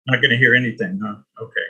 Not going to hear anything, huh? Okay.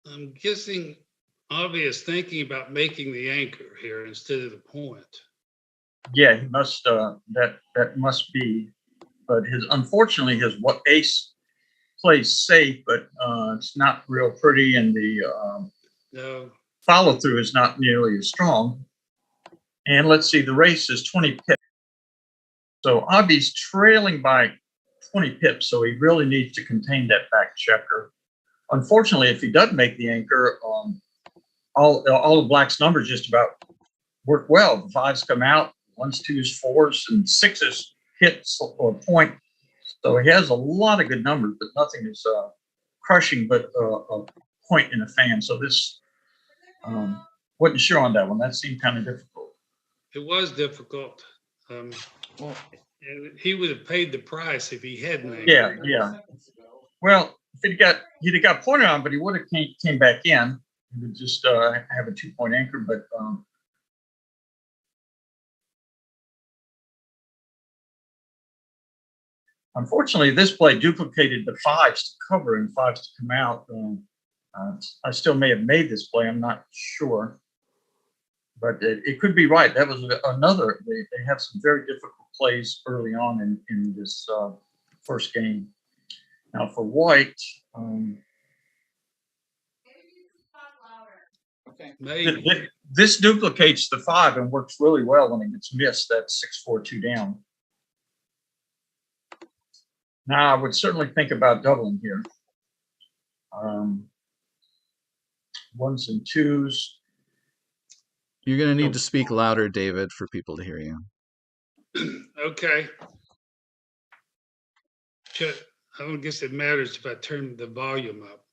I'm guessing Avi is thinking about making the anchor here instead of the point. Yeah, he must. That must be. But unfortunately his what ace plays safe, but it's not real pretty, and the No, follow through is not nearly as strong. And let's see, the race is 20 pips. So Avi's trailing by 20 pips, so he really needs to contain that back checker. Unfortunately, if he doesn't make the anchor, all of Black's numbers just about work well. The fives come out, ones, twos, fours, and sixes hits or point. So he has a lot of good numbers, but nothing is crushing but a point in a fan. So this wasn't sure on that one. That seemed kind of difficult. it was difficult. Well, And he would have paid the price if he hadn't. Anchored. Yeah. Well, if he'd have got pointed on, but he would have came back in. He would just have a 2-point anchor, but unfortunately, this play duplicated the fives to cover and fives to come out. I still may have made this play. I'm not sure, but it could be right. That was another. They have some very difficult plays early on in this first game. Now for White, okay. Maybe. this duplicates the five and works really well when it gets missed. That's 6-4-2 down. Now I would certainly think about doubling here. Ones and twos. You're going to need to speak louder, David, for people to hear you. Okay. I don't guess it matters if I turn the volume up.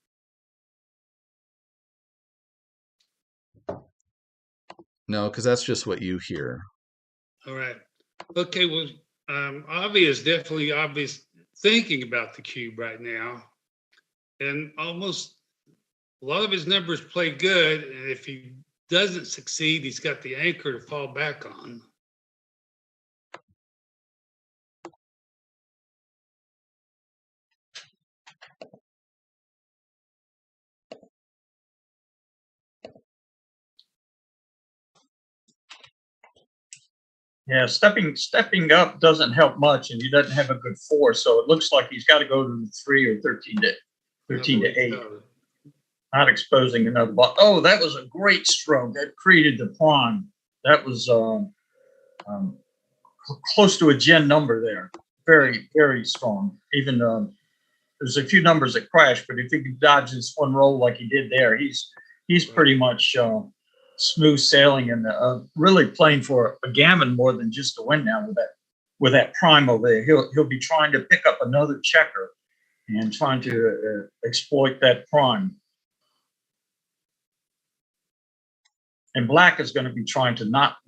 No, because that's just what you hear. All right. Okay. Well, Avi is definitely obvious thinking about the cube right now, and almost a lot of his numbers play good. And if he doesn't succeed, he's got the anchor to fall back on. Yeah, stepping up doesn't help much, and he doesn't have a good four, so it looks like he's got to go to 3 or 13 to 8. Not exposing another ball. Oh, that was a great stroke. That created the prime. That was close to a gen number there. Very, very strong. Even there's a few numbers that crash, but if he can dodge this one roll like he did there, he's pretty much smooth sailing and really playing for a gammon more than just a win now with that prime over there. He'll be trying to pick up another checker and trying to exploit that prime. And Black is going to be trying to not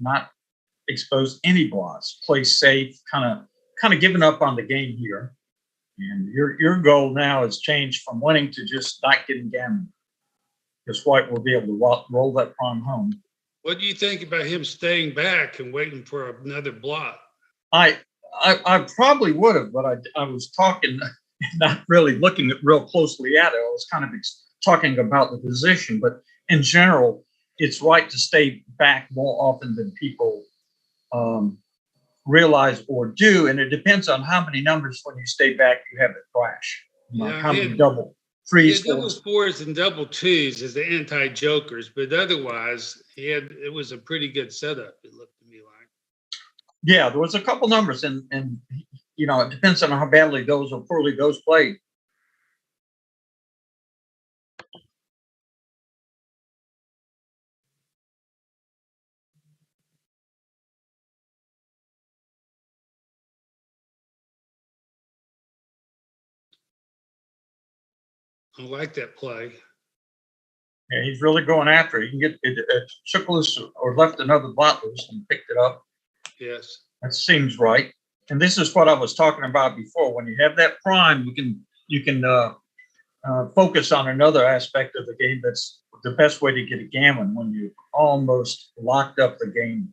expose any blots, play safe, kind of giving up on the game here. And your goal now has changed from winning to just not getting gammon. Because White will be able to roll that pawn home. What do you think about him staying back and waiting for another blot? I probably would have, but I was talking, not really looking real closely at it. I was kind of talking about the position, but in general, it's right to stay back more often than people realize or do, and it depends on how many numbers when you stay back you have it crash. Like how many double threes, double fours and double twos as the anti-jokers, but otherwise it was a pretty good setup, it looked to me like. Yeah, there was a couple numbers, and you know, it depends on how badly those or poorly those played. I like that play. Yeah, he's really going after it. He can get it shook loose or left another blot loose and picked it up. Yes. That seems right. And this is what I was talking about before. When you have that prime, you can focus on another aspect of the game. That's the best way to get a gammon when you almost locked up the game.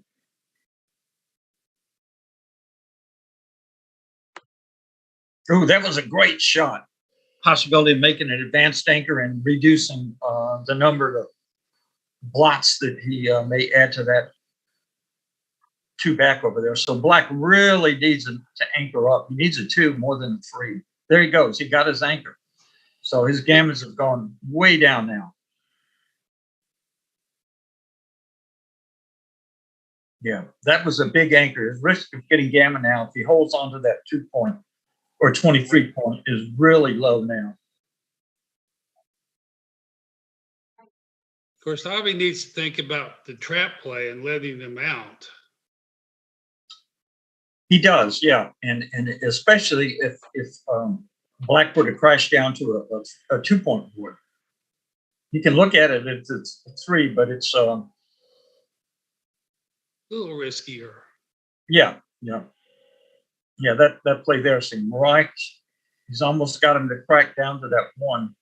Oh, that was a great shot. Possibility of making an advanced anchor and reducing the number of blots that he may add to that two back over there. So Black really needs to anchor up. He needs a two more than a three. There he goes. He got his anchor. So his gammons have gone way down now. Yeah, that was a big anchor. His risk of getting gammon now, if he holds on to that 2 point or 23 point, is really low now. Of course, Avi needs to think about the trap play and letting them out. He does, yeah, and especially if Black were to crash down to a 2 point board. You can look at it, it's a three, but it's a little riskier. Yeah. That play there seemed right. He's almost got him to crack down to that one.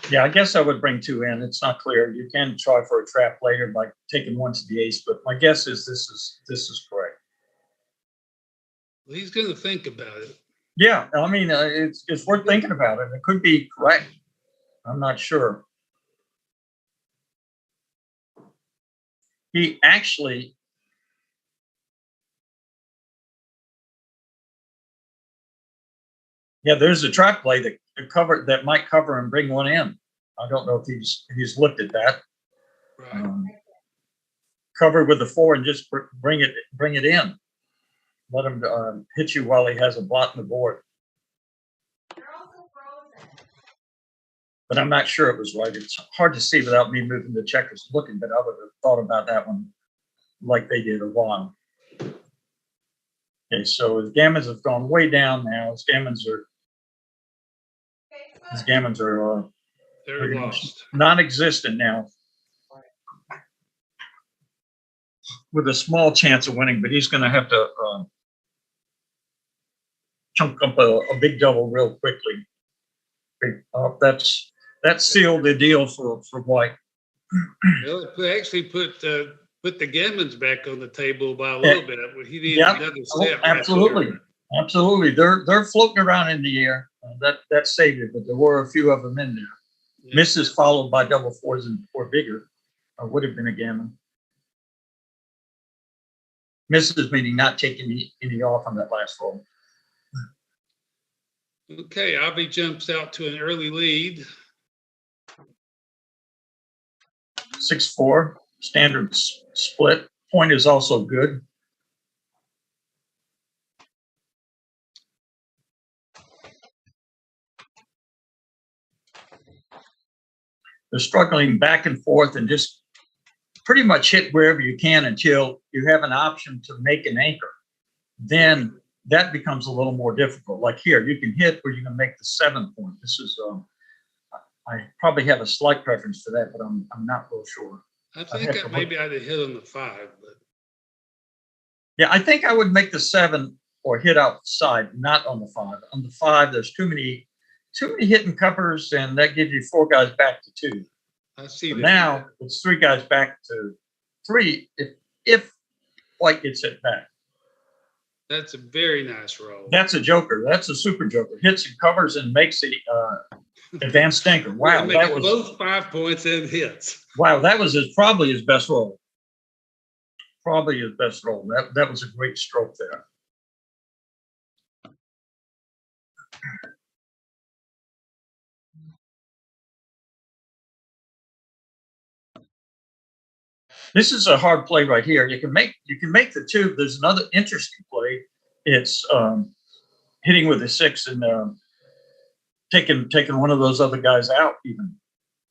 Yeah, I guess I would bring two in. It's not clear. You can try for a trap later by taking one to the ace, but my guess is this is correct. Well, he's going to think about it. Yeah, I mean, it's worth thinking about it. It could be correct. I'm not sure. He actually there's a trap play that might cover and bring one in. I don't know if he's looked at that. Right. Cover with the four and just bring it in. Let him hit you while he has a blot in the board. But I'm not sure it was right. It's hard to see without me moving the checkers looking, but I would have thought about that one like they did a while. Okay, so his gammons have gone way down now. His gammons are they're lost, non-existent now, with a small chance of winning. But he's going to have to chunk up a big double real quickly. That sealed the deal for White. Well, it actually put the gammons back on the table by a little bit. He needed another step. Absolutely. They're floating around in the air. That saved it, but there were a few of them in there. Yeah. Misses followed by double fours or bigger, would have been a gammon. Misses meaning not taking any off on that last roll. Okay, Avi jumps out to an early lead. 6-4, standard split. Point is also good. They're struggling back and forth and just pretty much hit wherever you can until you have an option to make an anchor. Then that becomes a little more difficult. Like here, you can hit where you can make the 7 point. This is, I probably have a slight preference for that, but I'm not real sure. I think maybe I'd have hit on the 5, but yeah, I think I would make the 7 or hit outside, not on the 5. On the 5, there's too many hitting covers, and that gives you 4 guys back to 2. I see So that. now it's 3 guys back to 3 if white gets hit back. That's a very nice roll. That's a joker. That's a super joker. Hits and covers and makes the advanced stinker. Wow, that was both 5 points and hits. Wow, that was probably his best roll. Probably his best roll. That was a great stroke there. This is a hard play right here. You can make the 2. There's another interesting play. It's hitting with a 6 and taking one of those other guys out, even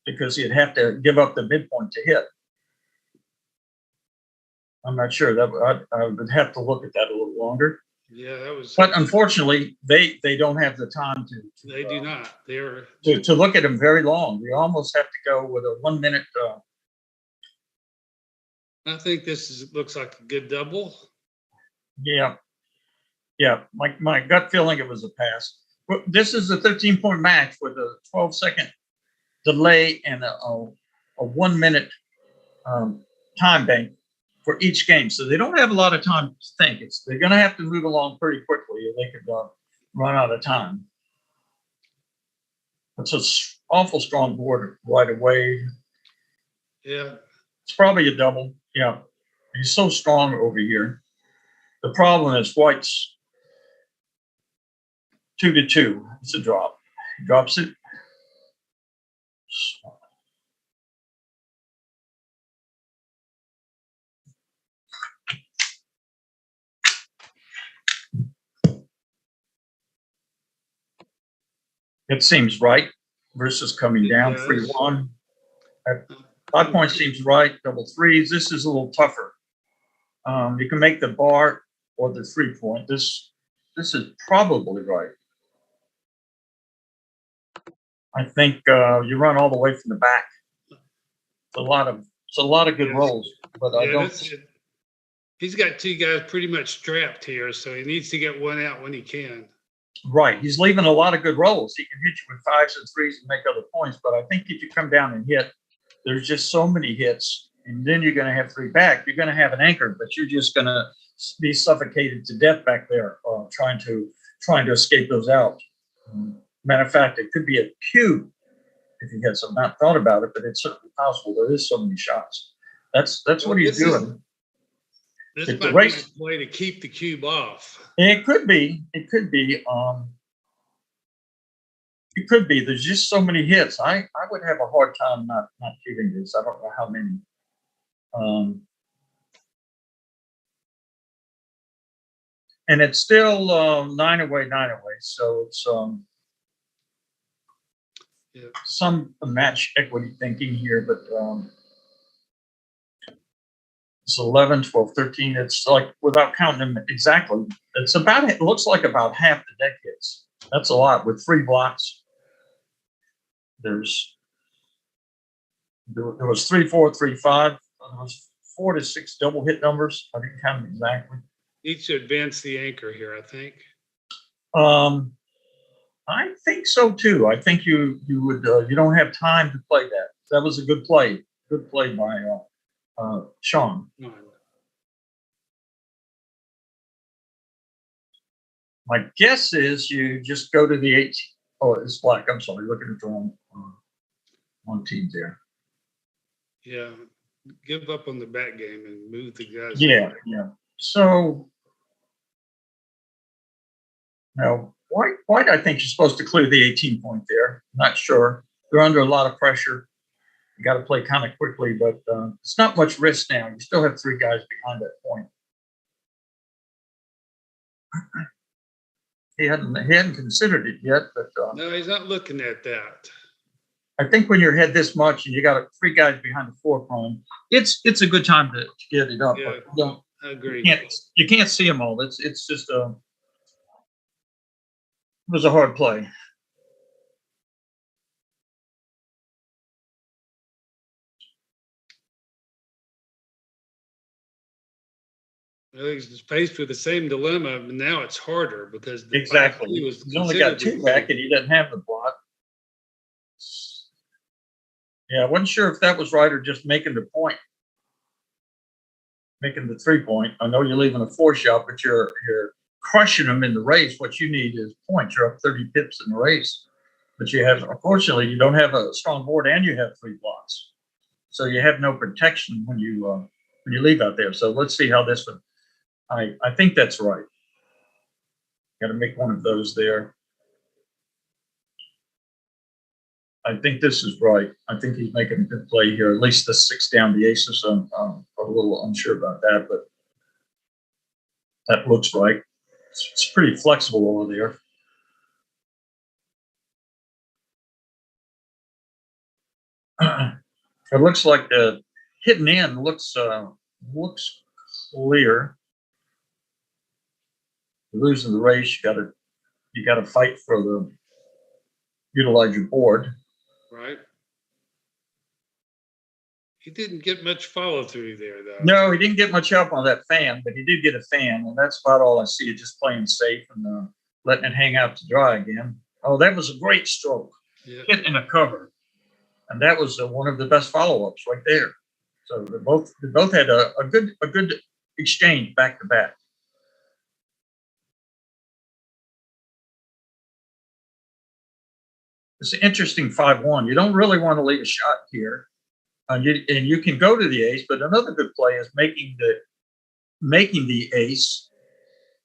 because he'd have to give up the midpoint to hit. I'm not sure that I would have to look at that a little longer. Yeah, that was. But unfortunately, they don't have the time to they do not. They're to look at them very long. You almost have to go with a 1 minute. I think looks like a good double. Yeah. My gut feeling it was a pass. But this is a 13-point match with a 12-second delay and a 1 minute time bank for each game. So they don't have a lot of time to think. They're going to have to move along pretty quickly or they could run out of time. It's an awful strong board right away. Yeah. It's probably a double. Yeah. He's so strong over here. The problem is white's 2-2. It's a drop. He drops it. It seems right versus coming down 3-1. 5 points seems right. Double threes. This is a little tougher. You can make the bar or the 3-point. This is probably right. I think you run all the way from the back. It's a lot of good rolls, but I don't. He's got 2 guys pretty much strapped here, so he needs to get one out when he can. Right. He's leaving a lot of good rolls. He can hit you with 5s and 3s and make other points. But I think if you come down and hit, there's just so many hits, and then you're going to have 3 back. You're going to have an anchor, but you're just going to be suffocated to death back there, trying to escape those out. Matter of fact, it could be a cube if he has not thought about it, but it's certainly possible. There is so many shots. That's what he's doing. This might be a way to keep the cube off. It could be. It could be. There's just so many hits. I would have a hard time not shooting this. I don't know how many. And it's still 9 away. So it's some match equity thinking here, but it's 11, 12, 13. It's like, without counting them exactly, it looks like about half the deck hits. That's a lot with 3 blocks. There was 3, 4, 3, 5. There was 4 to 6 double hit numbers. I didn't count them exactly. Needs to advance the anchor here, I think. I think so too. I think you would you don't have time to play that. That was a good play. Good play by Sean. My guess is you just go to the 18. Oh, it's black. I'm sorry. Looking at the wrong team there. Yeah. Give up on the backgammon and move the guys. Yeah. So now, White, I think you're supposed to clear the 18 point there. Not sure. They're under a lot of pressure. You got to play kind of quickly, but it's not much risk now. You still have 3 guys behind that point. He hadn't considered it yet, but no, he's not looking at that. I think when you're ahead this much and you got 3 guys behind the 4 prime, it's a good time to get it up. Yeah, but I agree. You can't see them all. It's just it was a hard play. Well, he's faced with the same dilemma, and now it's harder because the Exactly. 5-2 was He's only got considerably two back, big. and he doesn't have the blot. Yeah, I wasn't sure if that was right or just making the point, making the 3-point. I know you're leaving a 4-shot, but you're crushing them in the race. What you need is points. You're up 30 pips in the race, but you have, unfortunately, you don't have a strong board, and you have 3 blots, so you have no protection when you leave out there. So let's see how this one. I think that's right. Got to make one of those there. I think this is right. I think he's making a good play here. At least the 6 down the aces. I'm a little unsure about that, but that looks right. It's pretty flexible over there. It looks like the hitting in looks clear. You're losing the race. You got to fight for the utilize your board. Right. He didn't get much follow through there, though. No, he didn't get much help on that fan, but he did get a fan, and that's about all I see. Just playing safe and letting it hang out to dry again. Oh, that was a great stroke. Yeah. Hit in a cover, and that was one of the best follow-ups right there. So they both had a good exchange back to back. It's an interesting 5-1. You don't really want to leave a shot here. And you can go to the ace, but another good play is making the ace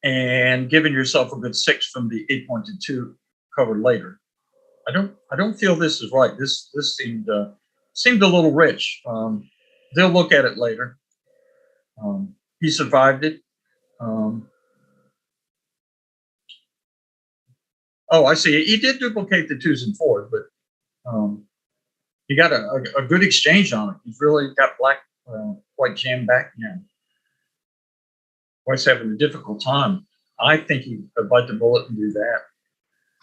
and giving yourself a good 6 from the 8-point to 2 cover later. I don't feel this is right. This seemed a little rich. They'll look at it later. He survived it. Oh, I see. He did duplicate the 2s and 4s, but he got a good exchange on it. He's really got black quite jammed back now. White's having a difficult time. I think he'd bite the bullet and do that.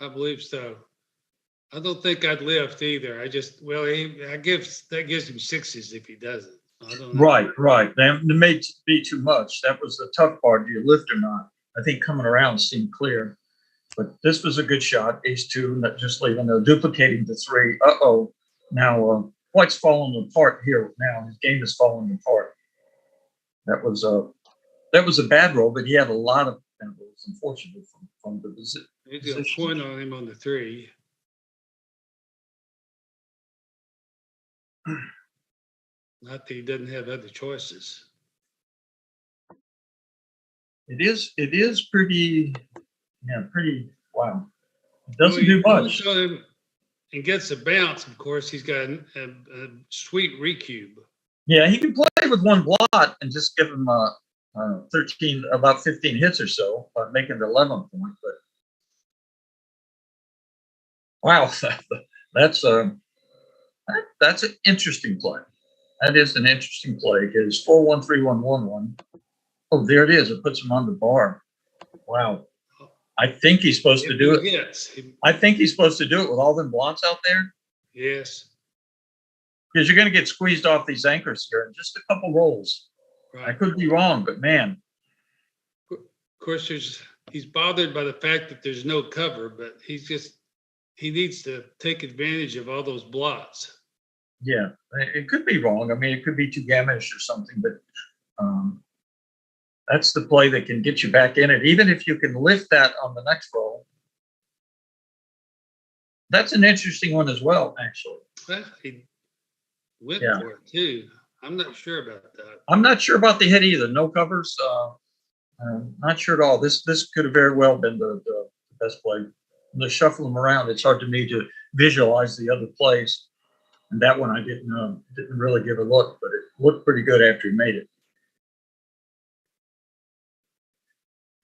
I believe so. I don't think I'd lift either. That gives him 6s if he doesn't. I don't know. Right. That may be too much. That was the tough part. Do you lift or not? I think coming around seemed clear. But this was a good shot. Ace-2, not just leaving, duplicating the 3. Uh-oh. Now, White's falling apart here now. His game is falling apart. That was a bad roll, but he had a lot of bad rolls, unfortunately, from the position. He's got a point on him on the 3. Not that he doesn't have other choices. It is pretty, wow. It doesn't do much. And gets a bounce, of course. He's got a sweet recube. Yeah, he can play with 1 blot and just give him about 15 hits or so, making the 11 point. But wow, that's an interesting play. That is an interesting play. It is 4-1, 3-1, 1-1. Oh, there it is. It puts him on the bar. Wow. I think he's supposed to do it. Yes. I think he's supposed to do it with all them blots out there. Yes. Because you're going to get squeezed off these anchors here in just a couple rolls. Right. I could be wrong, but man. Of course, he's bothered by the fact that there's no cover, but he needs to take advantage of all those blots. Yeah, it could be wrong. I mean, it could be too gammonish or something, but that's the play that can get you back in it. Even if you can lift that on the next roll. That's an interesting one as well, actually. Well, he went for it too. I'm not sure about that. I'm not sure about the hit either. No covers. Not sure at all. This could have very well been the best play. To shuffle them around, it's hard to me to visualize the other plays. And that one I didn't really give a look, but it looked pretty good after he made it.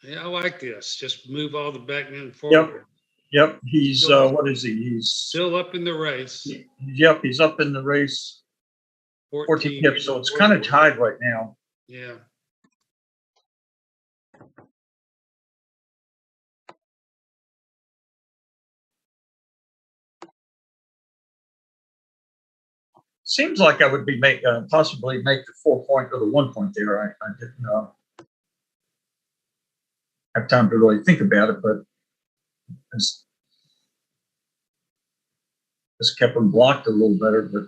Yeah, I like this. Just move all the backmen forward. Yep. He's what is he? He's still up in the race. Yep, he's up in the race. 14 pips, so it's kind of tied right now. Yeah. Seems like I would be possibly make the 4-point or the 1 point there. I didn't know. have time to really think about it, but this kept him blocked a little better. But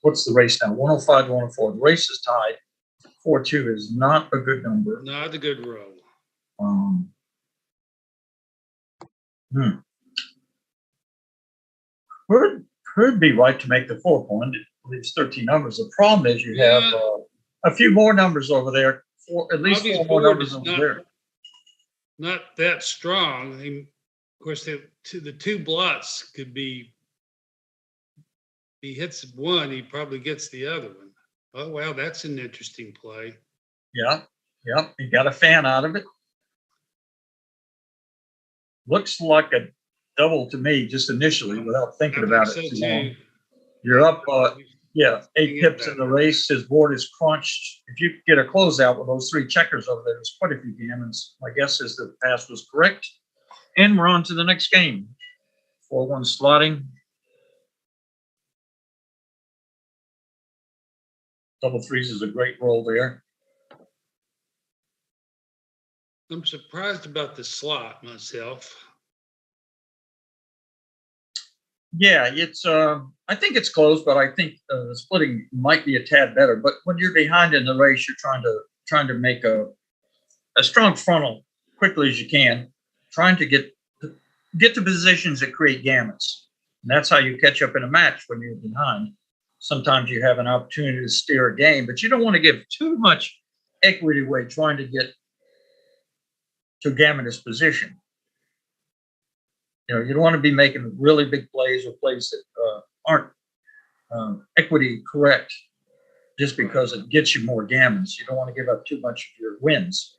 what's the race now? 105 to 104. The race is tied. 4-2 is not a good number. Not a good roll. Could be right to make the 4 point. It leaves 13 numbers. The problem is you have a few more numbers over there. At least Bobby's 4 more board numbers is over there. Not that strong. I mean, of course, the two blots could be. He hits one, he probably gets the other one. Oh wow, that's an interesting play. Yeah, he got a fan out of it. Looks like a double to me, just initially, without thinking about it too long. You're up, 8 pips in the race. His board is crunched. If you get a closeout with those 3 checkers over there, there's quite a few gammons. My guess is the pass was correct. And we're on to the next game. 4-1 slotting. Double threes is a great roll there. I'm surprised about the slot myself. Yeah, it's I think it's close, but I think the splitting might be a tad better. But when you're behind in the race, you're trying to make a strong frontal quickly as you can, trying to get to positions that create gamuts. And that's how you catch up in a match when you're behind. Sometimes you have an opportunity to steer a game, but you don't want to give too much equity away trying to get to a gametous position. You know, you don't want to be making really big plays or plays that aren't equity correct just because it gets you more gammons. You don't want to give up too much of your wins.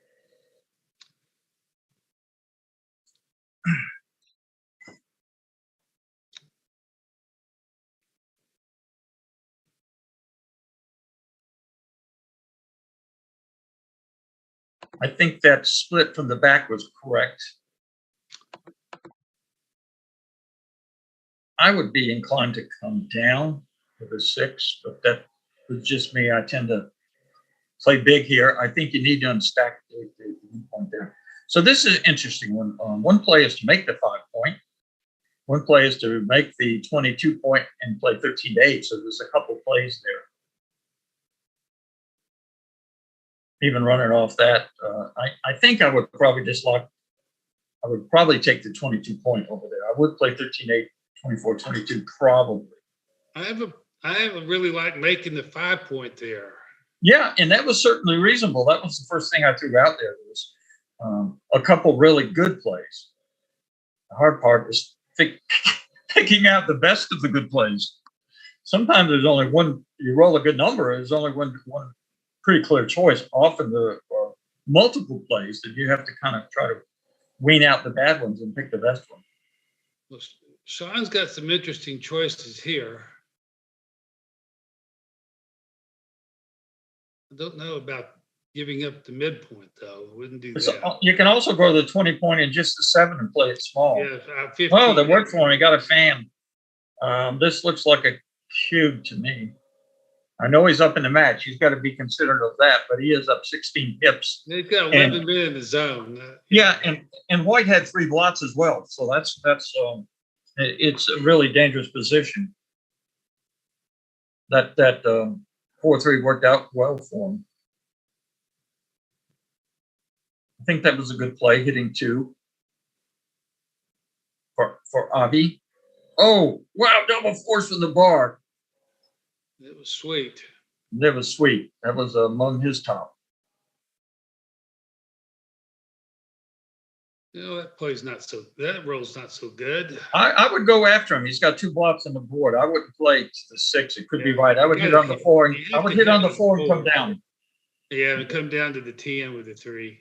I think that split from the back was correct. I would be inclined to come down with a 6, but that was just me. I tend to play big here. I think you need to unstack the point there. So this is an interesting one. One play is to make the 5 point. One play is to make the 22 point and play 13 to 8. So there's a couple plays there. Even running off that, I think I would probably I would probably take the 22 point over there. I would play 13-8, 24-22 probably. I have a really like making the 5 point there. Yeah, and that was certainly reasonable. That was the first thing I threw out there. There was a couple really good plays. The hard part is picking out the best of the good plays. Sometimes there's only one. You roll a good number. There's only one pretty clear choice. Often there are multiple plays that you have to kind of try to wean out the bad ones and pick the best one. Well, Sean's got some interesting choices here. I don't know about giving up the midpoint, though. I wouldn't do that. You can also go to the 20 point and just the 7 and play it small. Yeah, 15, oh, that worked for him. He got a fan. This looks like a cube to me. I know he's up in the match. He's got to be considerate of that, but he is up 16 pips. They've got 11 men in the zone. Yeah, and White had 3 blots as well. So that's it's a really dangerous position. That 4-3 worked out well for him. I think that was a good play, hitting 2 for Avi. Oh, wow, double force from the bar. It was sweet. That was sweet. That was among his top. You know, that roll's not so good. I would go after him. He's got 2 blocks on the board. I wouldn't play to the 6. It could be right. I would hit on the 4 and come down. Yeah, and come down to the 10 with the 3.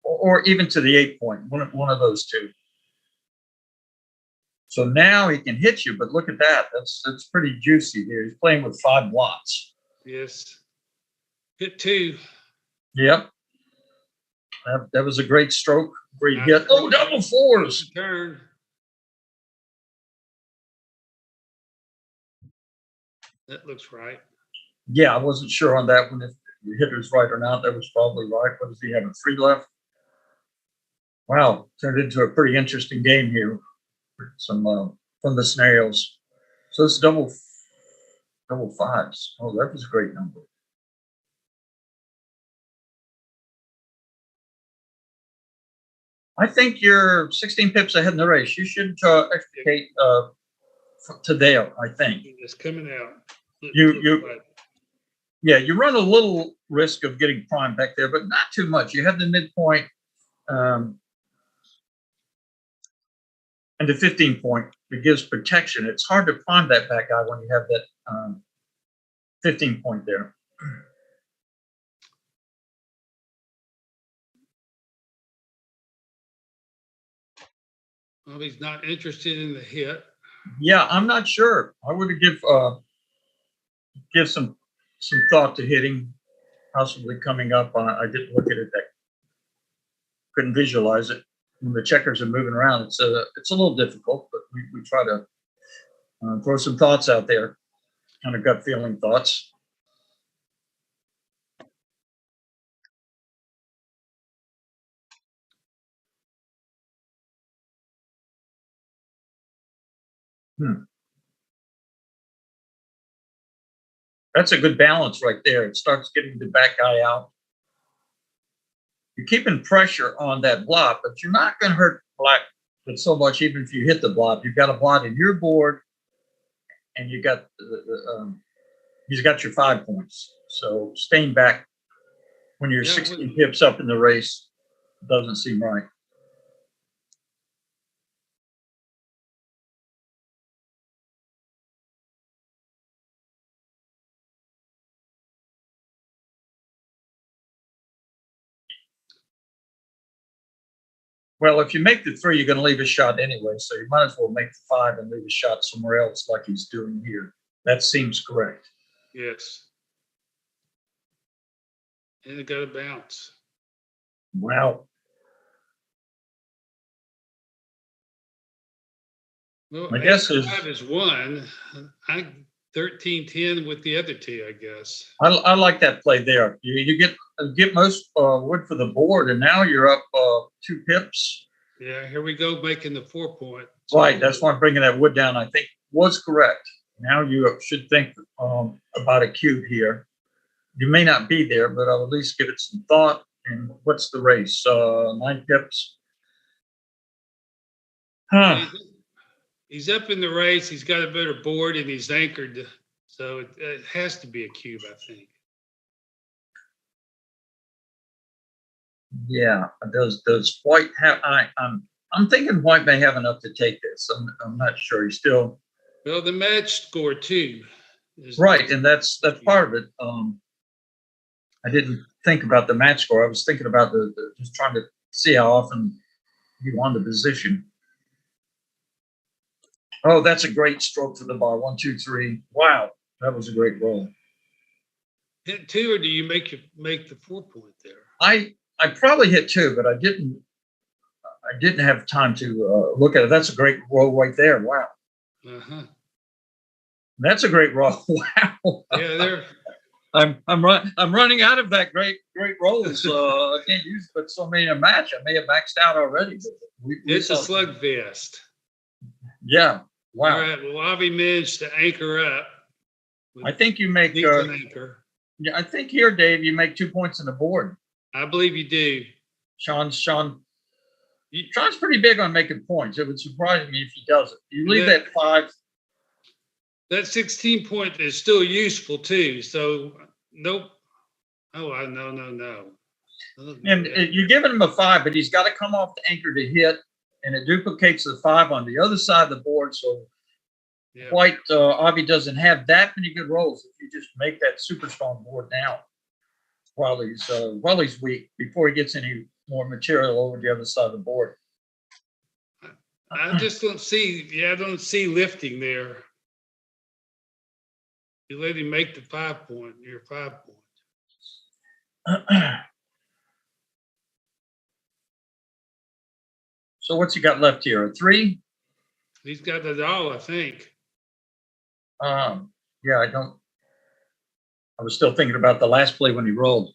Or even to the 8 point. One of those two. So now he can hit you, but look at that. That's pretty juicy here. He's playing with 5 blots. Yes. Hit 2. Yep. That was a great stroke. Great hit. Oh, double 4s. Turn. That looks right. Yeah, I wasn't sure on that one if the hitter's right or not. That was probably right. What does he have? A 3 left? Wow, turned into a pretty interesting game here. Some from the scenarios. So it's double fives. Oh, that was a great number. I think you're 16 pips ahead in the race. You should extricate to Dale, I think. It's coming out. Yeah, you run a little risk of getting primed back there, but not too much. You have the midpoint and the 15 point. It gives protection. It's hard to prime that back guy when you have that 15 point there. Well, he's not interested in the hit. Yeah, I'm not sure. I would give some thought to hitting, possibly coming up. I didn't look at it. That couldn't visualize it. When the checkers are moving around, it's a little difficult, but we try to throw some thoughts out there, kind of gut feeling thoughts. That's a good balance right there. It starts getting the back guy out. You're keeping pressure on that blob, but you're not going to hurt black but so much. Even if you hit the blob, you've got a blob in your board, and you got he's got your 5 points. So staying back when you're 16 pips up in the race doesn't seem right. Well, if you make the 3, you're going to leave a shot anyway, so you might as well make the 5 and leave a shot somewhere else like he's doing here. That seems correct. Yes. And it got a bounce. Wow. Well, my guess is 5 is 1. I 13-10 with the other 2, I guess. I like that play there. You get most wood for the board, and now you're up 2 pips. Yeah, here we go, making the 4 point. Right, that's why I'm bringing that wood down. I think was correct. Now you should think about a cube here. You may not be there, but I'll at least give it some thought. And what's the race? 9 pips. Huh. He's up in the race. He's got a better board, and he's anchored. So it has to be a cube, I think. Yeah, does White have? I'm thinking White may have enough to take this. I'm not sure. He's still. Well, the match score too. Right, and that's part of it. I didn't think about the match score. I was thinking about the just trying to see how often he won the position. Oh, that's a great stroke for the bar. 1, 2, 3. Wow, that was a great roll. Hit 2, or do you make the 4 point there? I probably hit 2, but I didn't have time to look at it. That's a great roll right there. Wow. That's a great roll. Wow. Yeah, I'm running out of that great rolls. I can't use but so many in a match. I may have maxed out already. It's a slugfest. Yeah. Wow. All right. Well, Avi managed to anchor up. I think you make an anchor. Yeah, I think here, Dave, you make 2 points on the board. I believe you do. Sean's pretty big on making points. It would surprise me if he doesn't. You leave that 5. That 16 point is still useful too. So nope. Oh, no. And you're giving him a 5, but he's got to come off the anchor to hit, and it duplicates the 5 on the other side of the board. So White Avi doesn't have that many good rolls if you just make that super strong board now while he's weak before he gets any more material over the other side of the board. I just don't see lifting there. You let him make the 5 point. Your 5 point. So what's he got left here? A 3? He's got it all, I think. Yeah, I was still thinking about the last play when he rolled.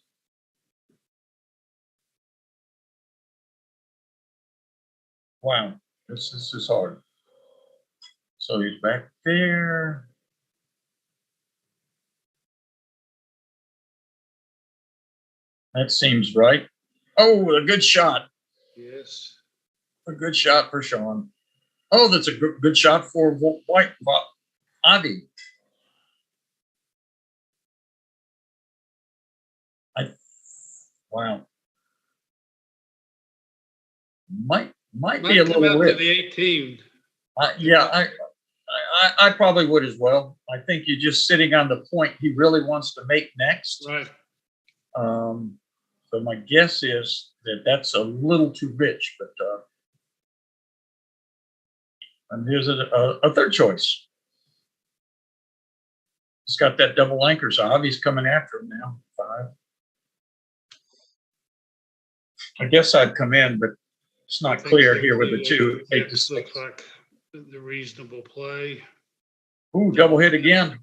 Wow, this is hard. So he's back there. That seems right. Oh, a good shot. Yes. A good shot for Sean. Oh, that's a good shot for White Avi. Wow. Might be a Might come little out to rich. the 18. Yeah, I probably would as well. I think you're just sitting on the point he really wants to make next. Right. So my guess is that that's a little too rich, but and here's a third choice. He's got that double anchor, so Avi's coming after him now. 5. I guess I'd come in, but it's not clear here with the 2. 8 to 6. Looks like the reasonable play. Ooh, double hit again.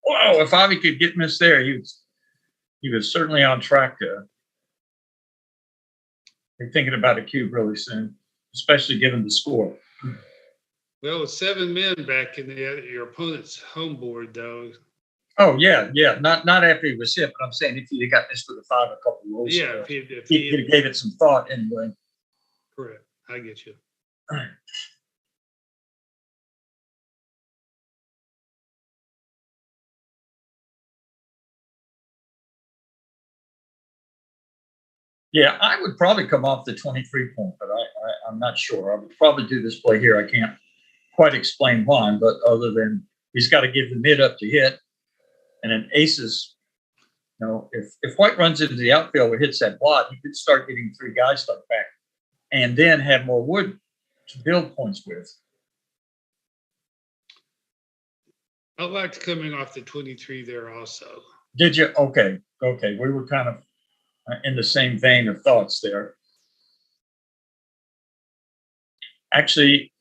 Whoa! If Avi could get missed there, he was certainly on track to be thinking about a cube really soon, especially given the score. Well, with 7 men back in your opponent's home board, though. Oh yeah. Not after he was hit, but I'm saying if he got missed with a 5 a couple rolls, Yeah, if he gave it some thought anyway. Correct. I get you. All right. Yeah, I would probably come off the 23 point, but I'm not sure. I would probably do this play here. I can't quite explain why, but other than he's got to give the mid up to hit, and then aces. You know, if White runs into the outfield or hits that blot, he could start getting 3 guys stuck back, and then have more wood to build points with. I liked coming off the 23 there also. Did you? Okay. We were kind of in the same vein of thoughts there. Actually,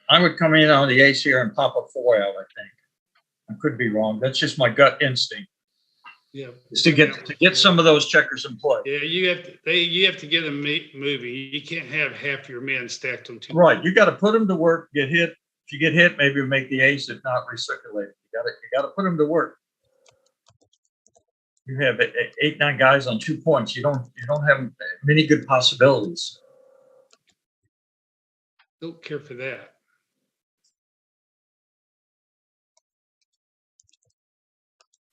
I would come in on the ace here and pop a 4 out, I think. I could be wrong. That's just my gut instinct. Yeah. Is to get some of those checkers in play. Yeah, you have to get them moving. You can't have half your men stacked on 2. Right. You got to put them to work, get hit. If you get hit, maybe make the ace, if not recirculate. You got to put them to work. You have 8, 9 guys on 2 points. You don't have many good possibilities. Don't care for that.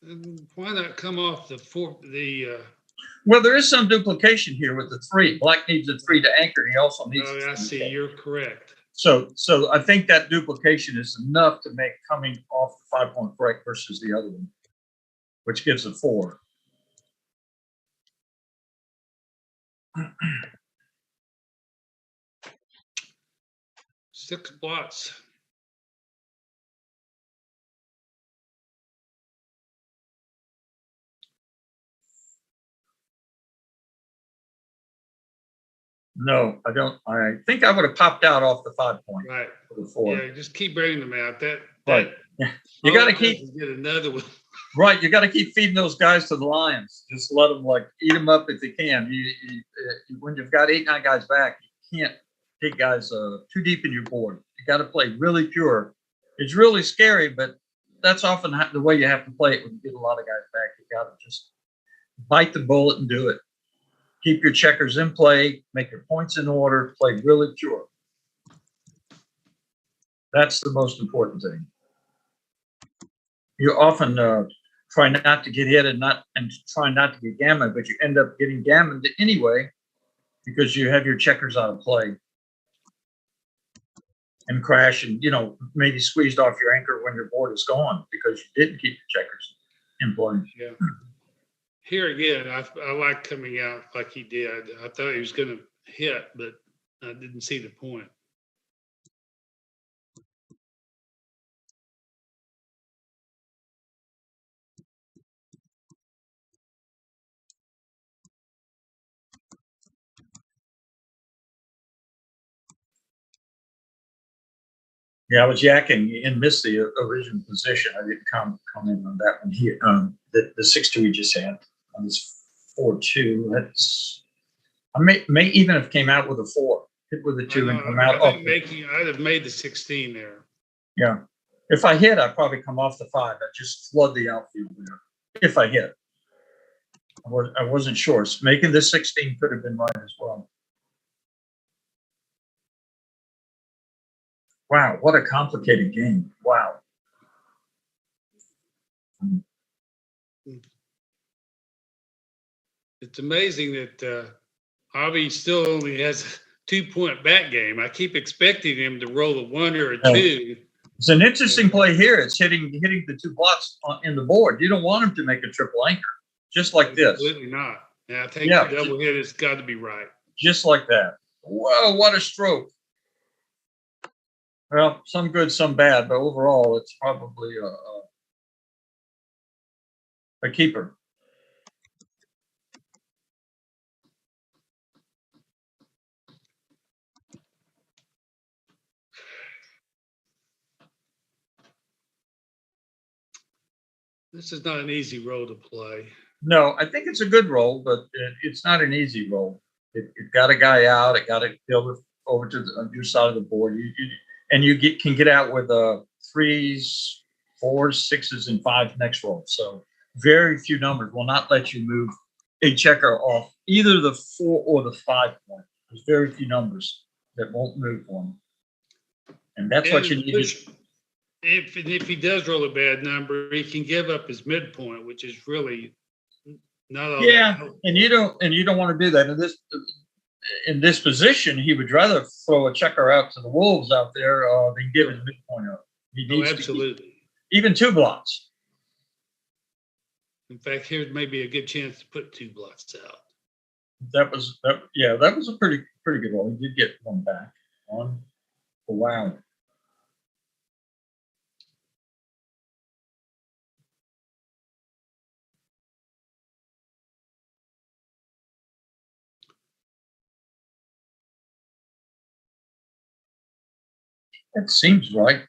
And why not come off the 4? Well, there is some duplication here with the 3. Black needs a 3 to anchor. He also needs. Oh, I see. You're correct. So I think that duplication is enough to make coming off the 5 point break versus the other one, which gives a 4. Six blots. No, I don't. I think I would have popped out off the 5 point. Right. For the 4. Yeah, just keep bringing them out. Right. Yeah. You got to keep. Get another one. Right. You got to keep feeding those guys to the lions. Just let them eat them up if you can. When you've got 8, 9 guys back, you can't take guys too deep in your board. You got to play really pure. It's really scary, but that's often the way you have to play it when you get a lot of guys back. You got to just bite the bullet and do it. Keep your checkers in play, make your points in order, play really pure. That's the most important thing. You often try not to get hit and try not to get gammoned, but you end up getting gammoned anyway because you have your checkers out of play and crash and maybe squeezed off your anchor when your board is gone because you didn't keep your checkers in play. Yeah. Here again, I like coming out like he did. I thought he was going to hit, but I didn't see the point. Yeah, I was yakking and missed the original position. I didn't come in on that one here. The 6-2 we just had on this 4-2. I may even have came out with a 4. hit with a I 2 and know, come out. I Off. think I'd have made the 16 there. Yeah. If I hit, I'd probably come off the 5. I'd just flood the outfield there. If I hit. I wasn't sure. So making the 16 could have been right as well. Wow, what a complicated game. Wow. It's amazing that Avi still only has a 2-point back game. I keep expecting him to roll a 1 or a 2. It's an interesting play here. It's hitting the 2 blocks in the board. You don't want him to make a triple anchor, just like this. Absolutely not. And I think the double hit has got to be right. Just like that. Whoa, what a stroke. Well, some good, some bad, but overall, it's probably a keeper. This is not an easy role to play. No, I think it's a good role, but it's not an easy role. It got a guy out. It got a fielder over to your side of the board. You can get out with 3s, 4s, 6s, and 5s next roll. So very few numbers will not let you move a checker off either the 4 or the 5 point. There's very few numbers that won't move one, and that's what you need. If he does roll a bad number, he can give up his midpoint, which is really not all. Yeah, and you don't want to do that in this position. He would rather throw a checker out to the Wolves out there than give his midpoint up. He needs absolutely. Even 2 blocks. In fact, here's maybe a good chance to put 2 blocks out. That was a pretty good roll. He did get one back. One. Wow. That seems right.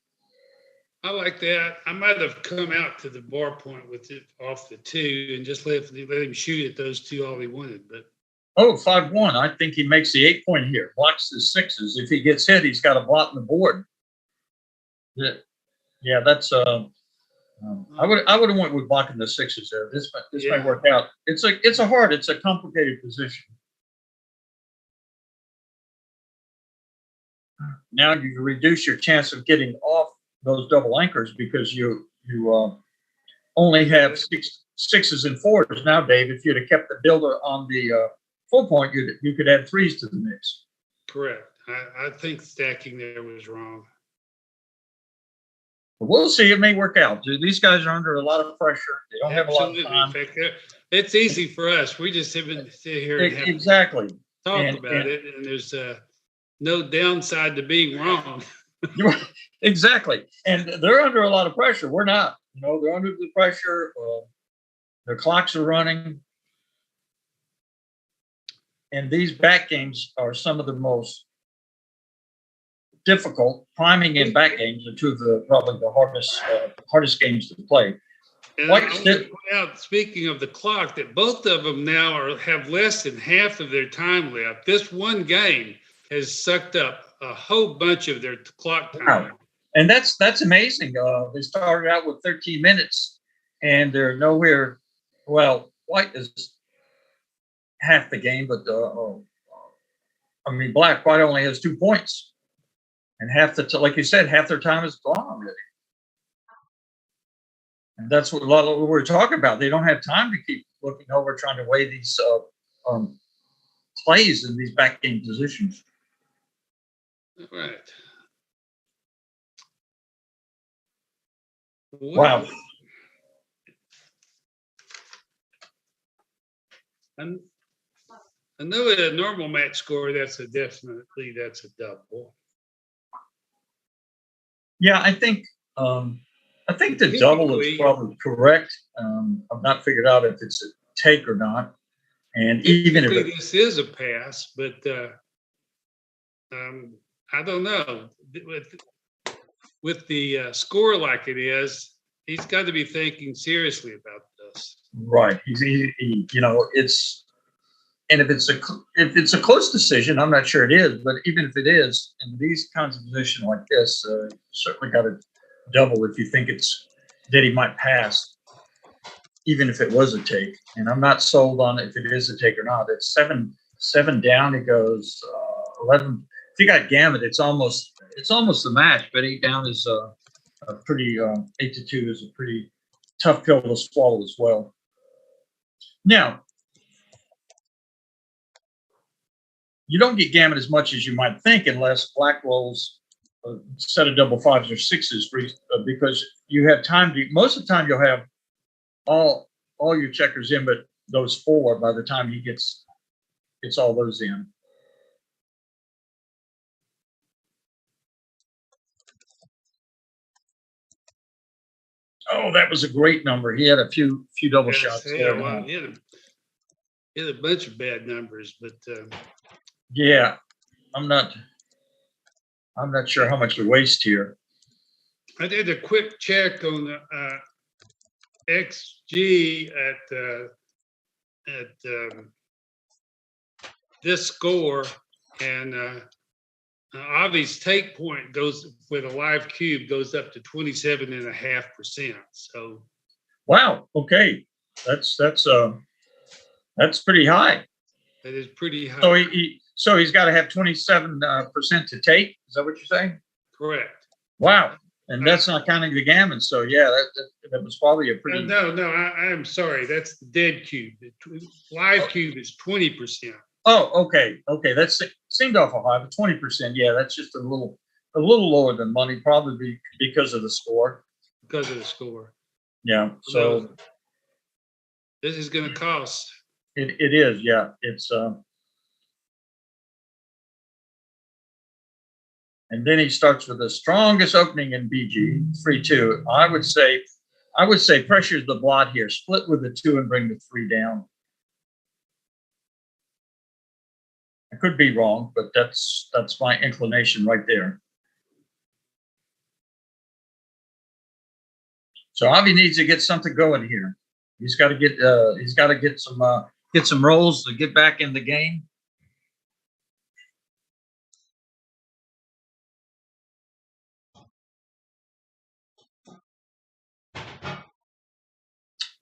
I like that. I might have come out to the bar point with it off the 2 and just let him shoot at those 2 all he wanted. But 5-1. I think he makes the 8 point here. Blocks the 6s. If he gets hit, he's got a blot on the board. Yeah, that's I would have went with blocking the 6s there. This might work out. It's a complicated position. Now you reduce your chance of getting off those double anchors because you only have 6s and 4s now, Dave. If you'd have kept the builder on the 4 point, you could add 3s to the mix. Correct. I think stacking there was wrong. But we'll see. It may work out. These guys are under a lot of pressure. They don't have a lot of time. In fact, it's easy for us. We just haven't sit here and exactly talk about it, and there's no downside to being wrong. Exactly. And they're under a lot of pressure. We're not. They're under the pressure. Their clocks are running. And these back games are some of the most difficult. Priming and back games are 2 of probably the hardest games to play. And I want to point out, speaking of the clock, that both of them now have less than half of their time left. This one game has sucked up a whole bunch of their clock time. Wow. And that's amazing. They started out with 13 minutes, and they're nowhere. Well, white is half the game, but black white only has 2 points, and like you said, half their time is gone already. And that's what a lot of what we're talking about. They don't have time to keep looking over, trying to weigh these plays in these back game positions. All right. Wow. I know at a normal match score, that's a double. Yeah, I think the double is probably correct. I've not figured out if it's a take or not. And even if this is a pass, but I don't know. With the score like it is, he's got to be thinking seriously about this. Right. And if it's a close decision, I'm not sure it is, but even if it is, in these kinds of positions like this, you certainly got to double if you think that he might pass, even if it was a take. And I'm not sold on if it is a take or not. It's seven down. It goes 11. If you got Gammon, it's almost the match. But 8 down is a pretty 8-2 is a pretty tough pill to swallow as well. Now, you don't get Gammon as much as you might think unless black rolls a set of double fives or sixes because you have time to. Most of the time, you'll have all your checkers in, but those 4 by the time he gets all those in. Oh, that was a great number. He had a few double shots there. Well, he had a bunch of bad numbers, but yeah, I'm not sure how much we waste here. I did a quick check on the XG at this score, and Avi's take point goes with a live cube goes up to 27.5%. So, wow. Okay, that's pretty high. That is pretty high. So he's got to have 27% to take. Is that what you're saying? Correct. Wow. And that's not counting the Gammon. So yeah, that was probably a pretty. No, I'm sorry. That's the dead cube. The live cube is 20%. Oh, okay. That seemed awful high, but 20%. Yeah, that's just a little lower than money, probably because of the score. Because of the score. Yeah. So this is going to cost. It is. Yeah. It's. And then he starts with the strongest opening in BG, 3-2. I would say pressure's the blot here. Split with the 2 and bring the 3 down. I could be wrong, but that's my inclination right there. So Avi needs to get something going here. He's got to get some rolls to get back in the game.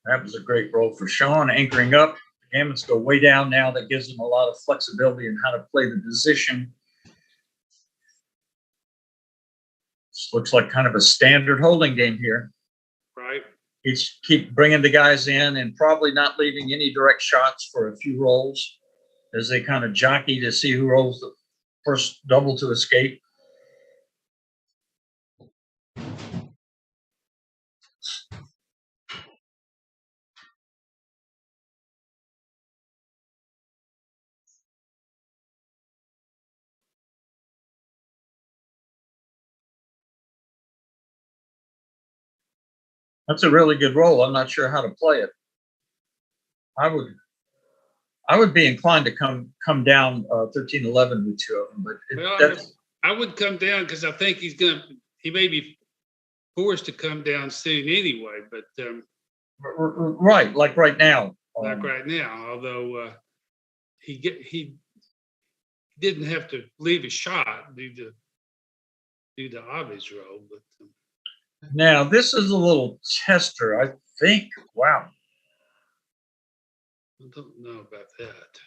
That was a great roll for Sean, anchoring up. The Gammons go way down now. That gives him a lot of flexibility in how to play the position. This looks like kind of a standard holding game here. Right. He's keep bringing the guys in and probably not leaving any direct shots for a few rolls as they kind of jockey to see who rolls the first double to escape. That's a really good roll. I'm not sure how to play it. I would be inclined to come down 13-11 with 2 of them, but I would come down because I think he may be forced to come down soon anyway. But right, like right now. Although he didn't have to leave a shot due to Avi's roll, but. Now, this is a little tester, I think. Wow. I don't know about that.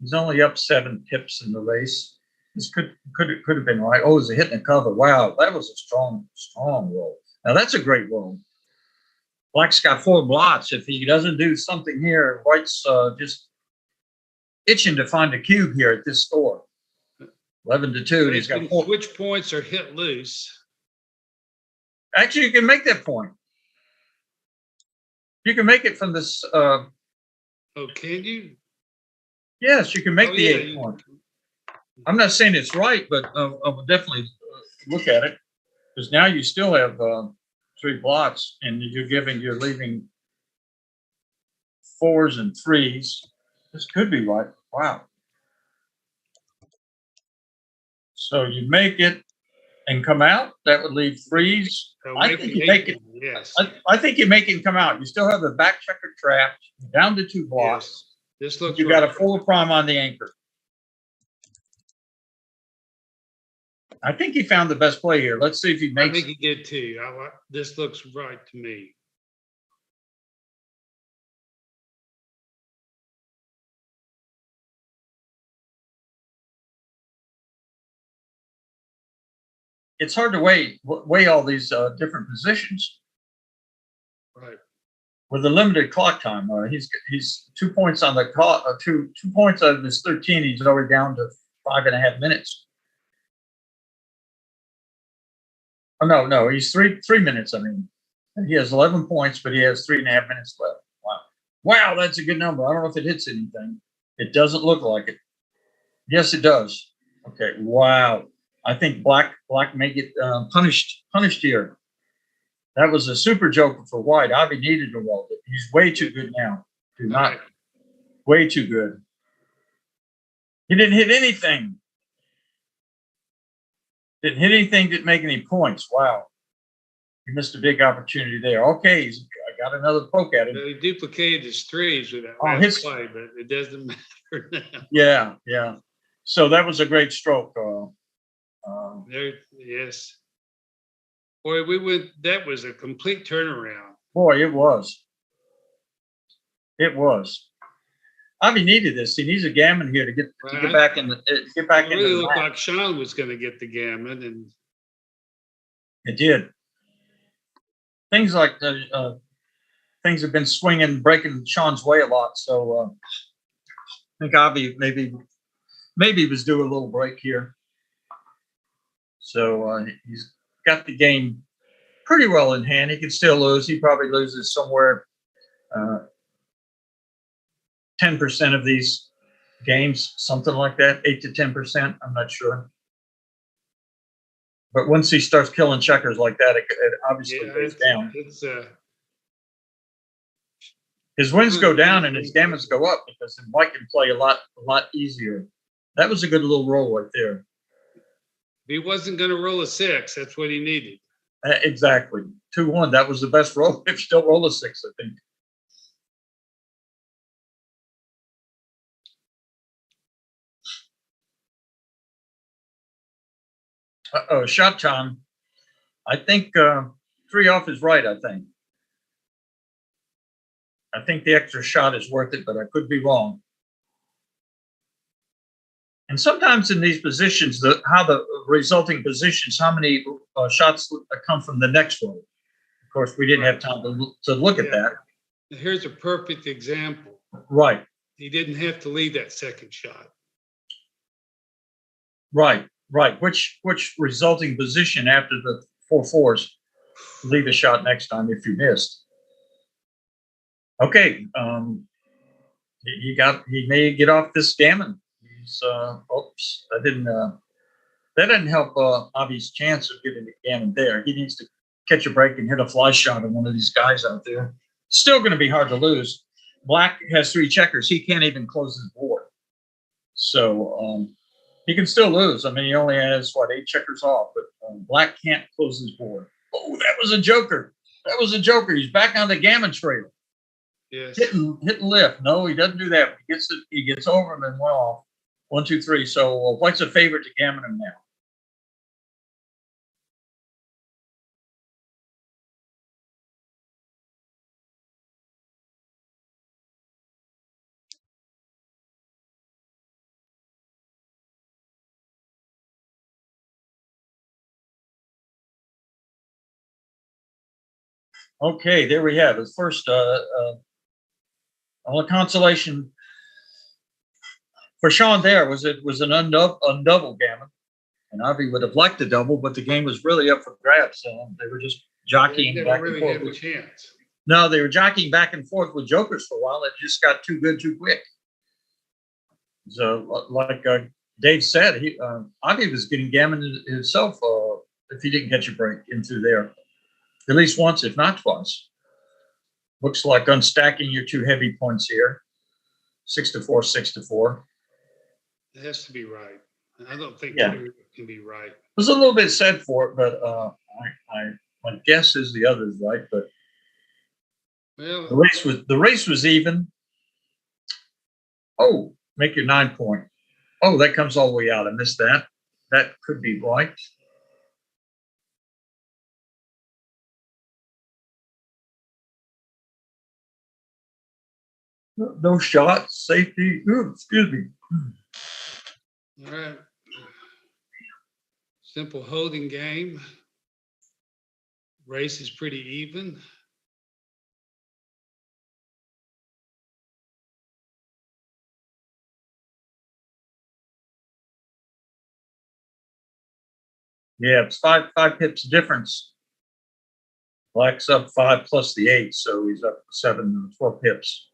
He's only up 7 pips in the race. This could have been right. Oh, it was a hit and a cover. Wow, that was a strong roll. Now, that's a great roll. Black's got 4 blots. If he doesn't do something here, White's just itching to find a cube here at this score. 11-2, and he's got 4. Which points are hit loose? Actually, you can make that point. You can make it from this. Oh, can you? Yes, you can make the 8 point. I'm not saying it's right, but I will definitely look at it because now you still have 3 blots, and you're leaving 4s and 3s. This could be right. Wow. So you make it and come out. That would leave 3s. I think you make it. Yes. I think you make it and come out. You still have the back checker trapped down to 2 blocks. This looks You got a right. full prime on the anchor. I think he found the best play here. Let's see if he I makes think he did too. This looks right to me. It's hard to weigh all these different positions Right. with a limited clock time. He's 2 points on the clock. 2 points out of his 13. He's already down to 5.5 minutes. Oh no, he's three minutes. I mean, and he has 11 points, but he has 3.5 minutes left. Wow, that's a good number. I don't know if it hits anything. It doesn't look like it. Yes, it does. Okay. Wow. I think Black may get punished here. That was a super joker for White. Avi needed to roll it. He's way too good now. Way too good. He didn't hit anything. Didn't make any points. Wow. He missed a big opportunity there. Okay, I got another poke at him. He duplicated his threes with that last play, but it doesn't matter now. Yeah. So that was a great stroke. Yes. Boy, that was a complete turnaround. Boy, it was. It was. Avi needed this. He needs a gammon here to get back in the get back in. It really looked like Sean was going to get the gammon, and it did. Things like things have been swinging, breaking Sean's way a lot. So I think Avi maybe was due a little break here. So he's got the game pretty well in hand. He can still lose. He probably loses somewhere 10% of these games, something like that, 8 to 10%. I'm not sure. But once he starts killing checkers like that, it obviously goes down. His wins go down and his gammons go up because then White can play a lot easier. That was a good little roll right there. He wasn't going to roll a 6. That's what he needed. Exactly. 2-1. That was the best roll. If you don't roll a 6, I think. Shot time. I think 3 off is right, I think. I think the extra shot is worth it, but I could be wrong. And sometimes in these positions, how the resulting positions, how many shots come from the next roll. Of course, we didn't have time to look at that. Here's a perfect example. Right. He didn't have to lead that second shot. Right. Which resulting position after the 4 fours, leave a shot next time if you missed. Okay. He may get off this gammon. Oops, that didn't help Avi's chance of getting the gammon there. He needs to catch a break and hit a fly shot on one of these guys out there. Still going to be hard to lose. Black has 3 checkers. He can't even close his board. So he can still lose. I mean, he only has, 8 checkers off, but Black can't close his board. Oh, that was a joker. He's back on the gammon trail. Yes. Hit and lift. No, he doesn't do that. He gets over him and 1 off. 1, 2, 3. So White's a favorite to gammon him now. Okay, there we have it. First, on a consolation for Sean there was an undouble gammon. And Avi would have liked a double, but the game was really up for grabs. They were just jockeying back and forth. Had a chance. No, they were jockeying back and forth with jokers for a while. It just got too good too quick. So, like Dave said, Avi was getting gammon himself if he didn't catch a break into there. At least once, if not twice. Looks like unstacking your 2 heavy points here. 6 to 4, 6 to 4. It has to be right. I don't think it can be right. I was a little bit sad for it, but my guess is the other's right. But the race was even. Oh, make your 9 point. Oh, that comes all the way out. I missed that. That could be right. No shots, safety. Ooh, excuse me. All right. Simple holding game. Race is pretty even. Yeah, it's five pips difference. Black's up 5 plus the 8, so he's up 7, 12 pips.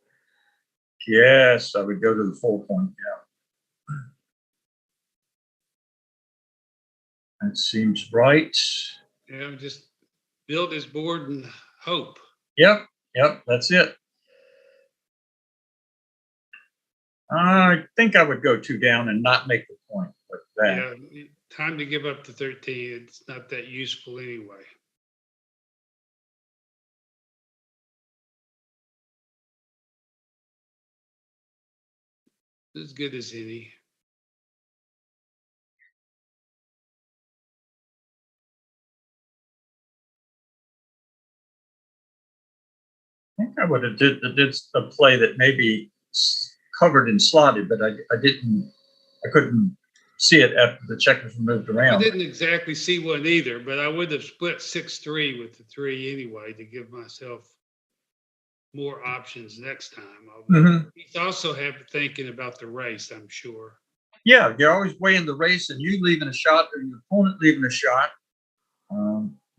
Yes, I would go to the 4 point. Yeah. That seems right. Yeah, just build his board and hope. Yep, that's it. I think I would go 2 down and not make the point with that. Yeah, time to give up the 13. It's not that useful anyway. As good as any. I think I would have did a play that maybe covered and slotted, but I couldn't see it after the checkers were moved I around. didn't exactly see one either, but I would have split 6-3 with the 3 anyway to give myself more options next time. He's also thinking about the race, I'm sure. Yeah, you're always weighing the race and you leaving a shot or your opponent leaving a shot.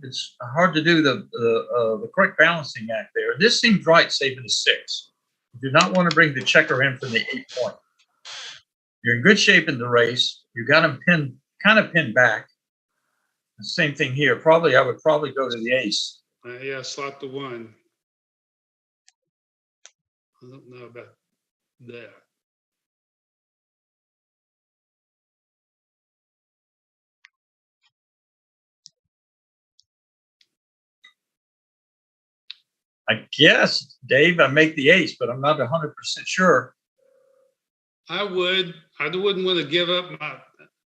It's hard to do the correct balancing act there. This seems right, saving a 6. You do not want to bring the checker in from the 8 point. You're in good shape in the race. You got him kind of pinned back. The same thing here. I would probably go to the ace. Yeah, slot the 1. I don't know about that. I guess, Dave, I make the ace, but I'm not 100% sure. I wouldn't want to give up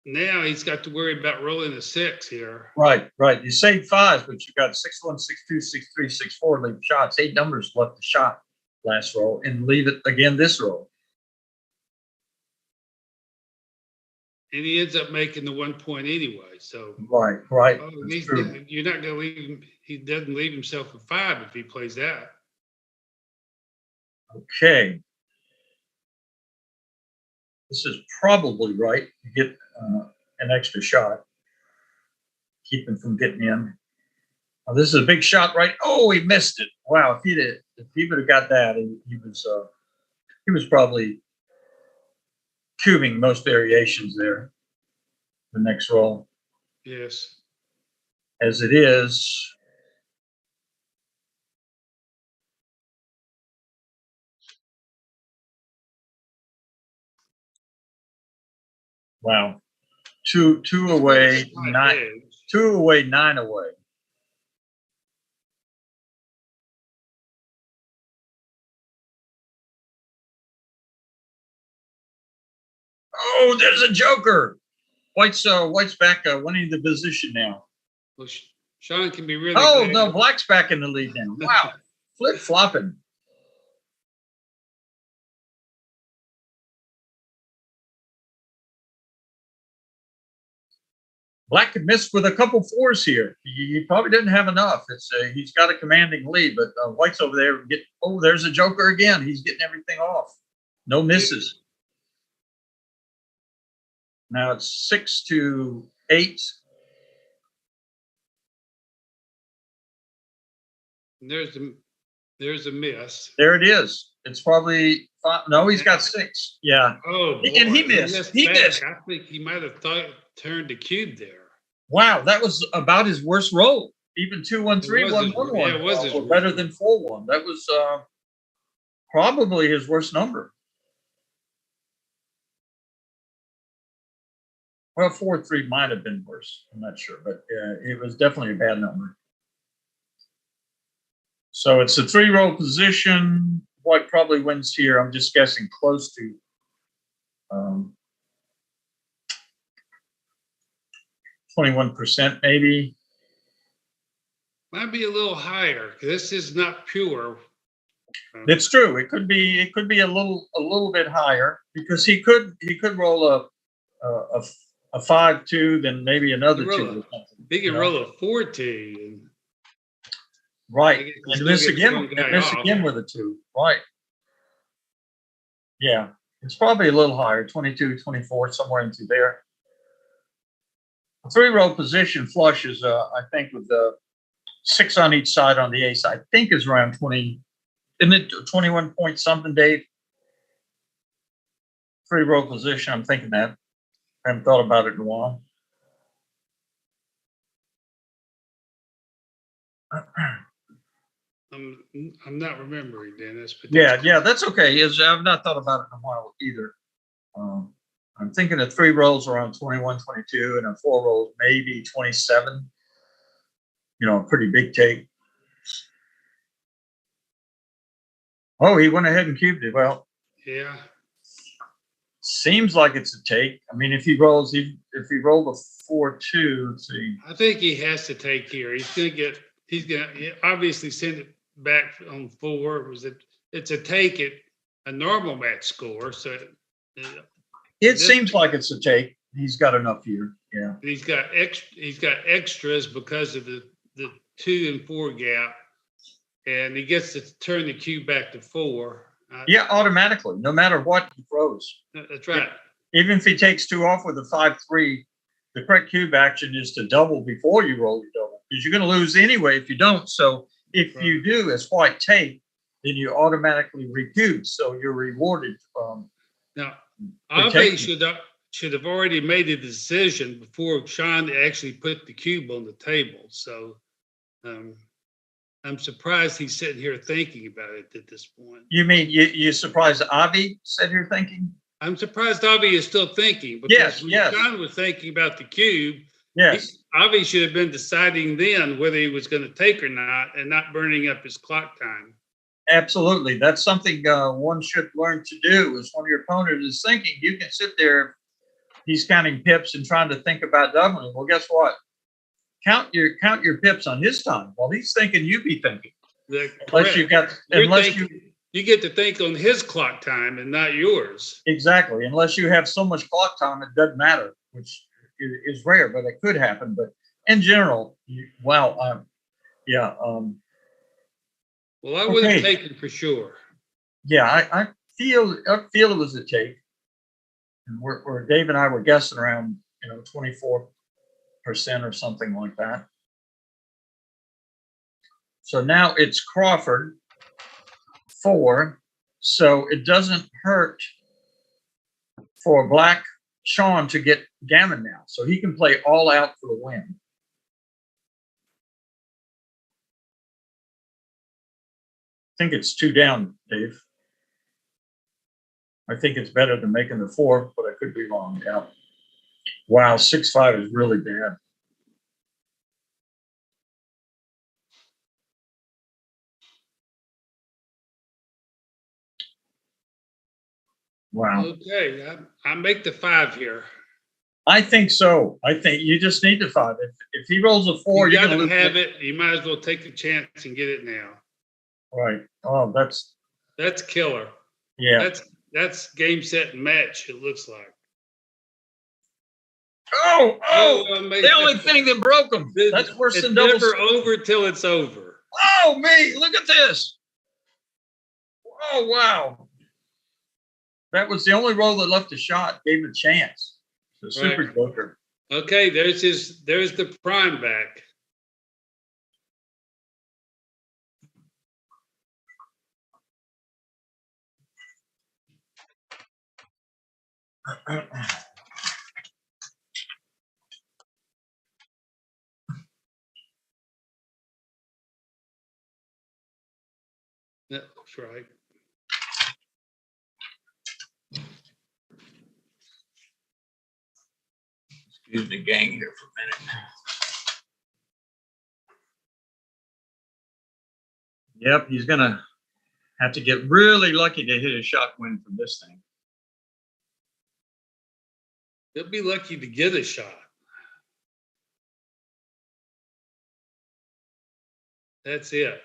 now he's got to worry about rolling a 6 here. Right. You save 5s, but you got 6-1, 6-2, 6-3, 6-4, leave shots. 8 numbers left the shot last roll and leave it again this roll. And he ends up making the 1 point anyway. So right. You're not going to leave him. He doesn't leave himself a 5 if he plays that. Okay. This is probably right. You get an extra shot. Keep him from getting in. Now, this is a big shot, right? Oh, he missed it. Wow, if he would have got that, he was probably cubing most variations there. The next roll. Yes. As it is. Wow. Two away, 9. 2 away, 9 away. Oh, there's a joker. White's back winning the position now. Well, Sean can be really. Oh no, Black's back in the lead now. Wow, flip flopping. Black could miss with a couple 4s here. He probably didn't have enough. He's got a commanding lead, but White's over there. There's a joker again. He's getting everything off. No misses. Now it's 6-8. There's a miss. There it is. It's probably 5. No, he's got 6. Yeah. Oh, boy. And he missed. He missed. I think he might have turned the cube there. Wow, that was about his worst roll. Even 2-1-3, 1-1-1. Yeah, it was his better than 4-1. That was probably his worst number. Well, 4-3 might have been worse. I'm not sure, but it was definitely a bad number. So it's a 3-roll position. White probably wins here. I'm just guessing close to 21% maybe. Might be a little higher. This is not pure. It's true. It could be a little bit higher because he could roll a 5-2, then maybe another 2 or something. He can roll a 4-2. Right. And miss again with a 2. Right. Yeah. It's probably a little higher, 22, 24, somewhere into there. A 3-row position flush is, I think, with the 6 on each side on the ace, I think is around 20. Isn't it 21 point something, Dave? 3-row position. I'm thinking that. I haven't thought about it in a while. I'm not remembering, Dennis. But yeah, that's okay. I've not thought about it in a while either. I'm thinking of 3 rolls around 21, 22, and a 4 rolls maybe 27. You know, a pretty big take. Oh, he went ahead and cubed it. Well, yeah, seems like it's a take. I mean, if he rolled a 4-2, let's see. I think he has to take here. He's gonna obviously send it back on 4. It's a take at a normal match score, so it seems like it's a take. He's got enough here. Yeah. He's got extras because of the 2 and 4 gap, and he gets to turn the cube back to 4. Yeah, automatically, no matter what he throws. That's right. Even if he takes 2 off with a 5-3, the correct cube action is to double before you roll your double, because you're going to lose anyway if you don't. So if you do as white take, then you automatically recube. So you're rewarded. Now, Avi should have already made a decision before Sean actually put the cube on the table. So I'm surprised he's sitting here thinking about it at this point. You mean you're surprised Avi sat here thinking? I'm surprised Avi is still thinking, because when Sean was thinking about the cube, Avi should have been deciding then whether he was going to take or not, and not burning up his clock time. Absolutely. That's something one should learn to do. Is when your opponent is thinking, you can sit there, he's counting pips and trying to think about doubling. Well, guess what? Count your pips on his time. While he's thinking, you be thinking. You get to think on his clock time and not yours. Exactly. Unless you have so much clock time, it doesn't matter, which is rare, but it could happen. But in general, well, I would have taken for sure. Yeah, I feel it was a take, and where Dave and I were guessing around 24% or something like that. So now it's Crawford 4, so it doesn't hurt for Black Sean to get Gammon now, so he can play all out for the win. I think it's 2 down, Dave. I think it's better than making the 4, but I could be wrong. Yeah. Wow, 6-5 is really bad. Wow. Okay, I make the 5 here. I think so. I think you just need the 5. If he rolls a 4, you got to have it. You might as well take the chance and get it now. Right. Oh, that's killer. Yeah. That's game, set, and match. It looks like. The only thing that broke him. That's worse than double. It's never over till it's over. Oh, me! Look at this. Oh, wow. That was the only roll that left a shot. Gave him a chance. So super joker. Okay, there's the prime back. That's right. Excuse me, gang, here for a minute. Yep, he's gonna have to get really lucky to hit a shot win from this thing. They'll be lucky to get a shot. That's it.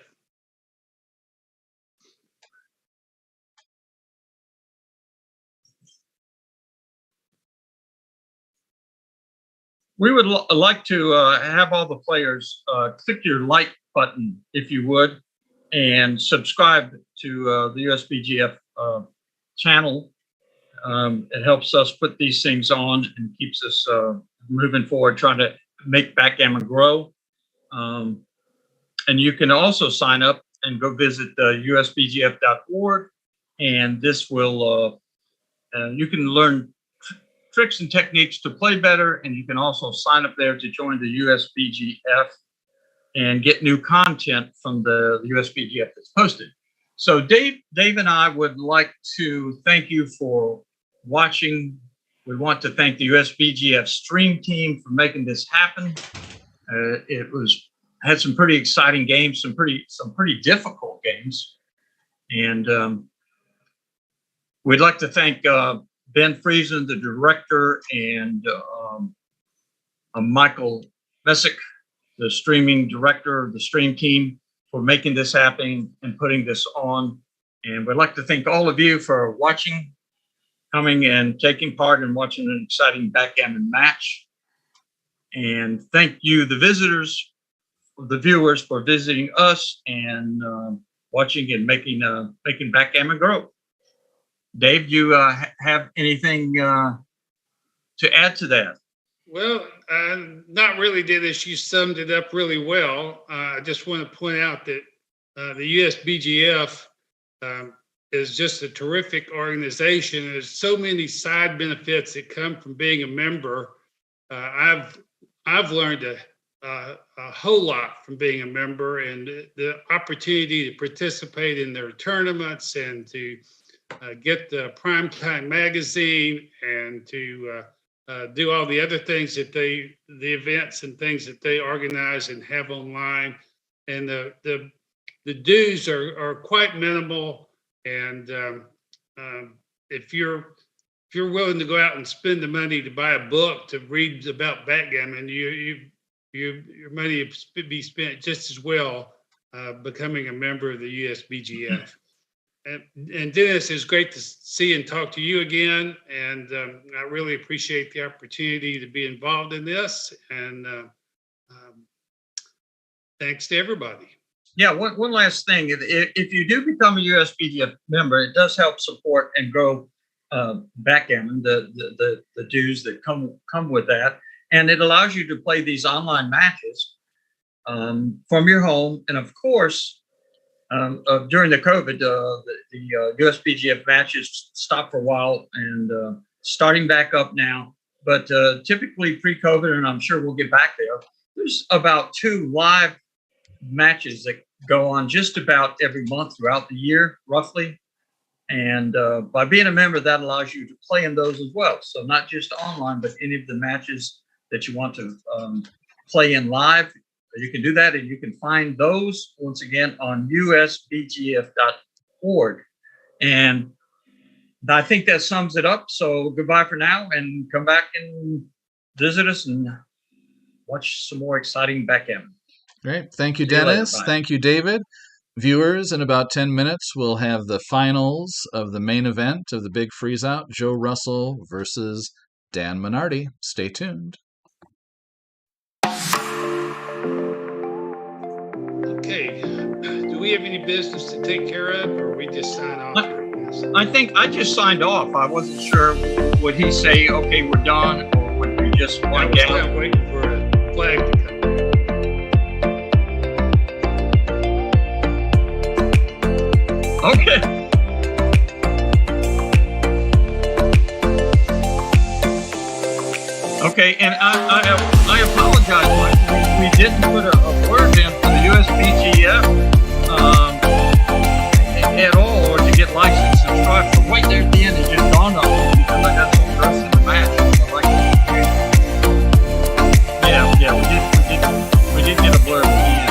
We would like to have all the players click your like button, if you would, and subscribe to the USBGF channel. It helps us put these things on and keeps us moving forward, trying to make Backgammon grow. And you can also sign up and go visit usbgf.org, and this will, you can learn tricks and techniques to play better, and you can also sign up there to join the USBGF and get new content from the USBGF that's posted. So Dave and I would like to thank you for watching. We want to thank the USBGF stream team for making this happen. It had some pretty exciting games, some pretty difficult games, and we'd like to thank Ben Friesen, the director, and Michael Mesich, the streaming director of the stream team, for making this happen and putting this on. And we'd like to thank all of you for watching, coming and taking part in watching an exciting backgammon match. And thank you, the visitors, the viewers, for visiting us and watching and making backgammon grow. Dave, you have anything to add to that? Well, not really, Dennis. You summed it up really well. I just want to point out that the USBGF is just a terrific organization. There's so many side benefits that come from being a member. I've learned a whole lot from being a member, and the opportunity to participate in their tournaments and to get the Primetime magazine and to do all the other things that the events and things that they organize and have online. And the dues are quite minimal. And if you're willing to go out and spend the money to buy a book to read about backgammon, your money would be spent just as well becoming a member of the USBGF. And Dennis, it's great to see and talk to you again. And I really appreciate the opportunity to be involved in this. And thanks to everybody. Yeah, one last thing. If you do become a USBGF member, it does help support and grow backgammon, the dues that come with that. And it allows you to play these online matches from your home. And of course, during the COVID, the USBGF matches stopped for a while and starting back up now. But typically pre-COVID, and I'm sure we'll get back there, there's about 2 live matches that go on just about every month throughout the year, roughly. And by being a member, that allows you to play in those as well. So not just online, but any of the matches that you want to play in live, you can do that, and you can find those once again on usbgf.org. And I think that sums it up. So goodbye for now, and come back and visit us and watch some more exciting backgammon. Great. Thank you, Dennis. Thank you, David. Viewers, in about 10 minutes, we'll have the finals of the main event of the Big Freeze Out, Joe Russell versus Dan Minardi. Stay tuned. Okay, do we have any business to take care of, or we just sign off? I think I just signed off. I wasn't sure, would he say, okay, we're done, or would we just wind down? I'm waiting for a flag to come. Okay. Okay, and I apologize, Mike. We didn't put a word in for the USBGF at all, or to get likes and subscribe. So right there at the end, it just dawned on me because I got some rest in the match. Yeah, we did get a blurb at the end.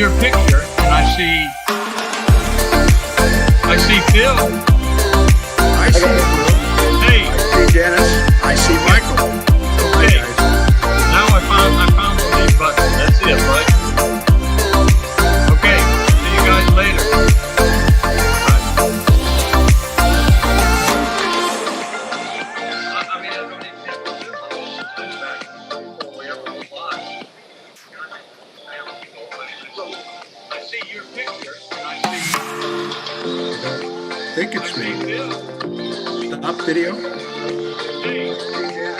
your picture, and I see Phil. I see Will. Hey, I see Dennis. I see Michael. okay. Now I found the lead button. That's it, right? Okay. See you guys later. I mean, I don't even have to do my back before we ever apply. I see your picture, and I I think it's me. see Phil. Stop video. Hey.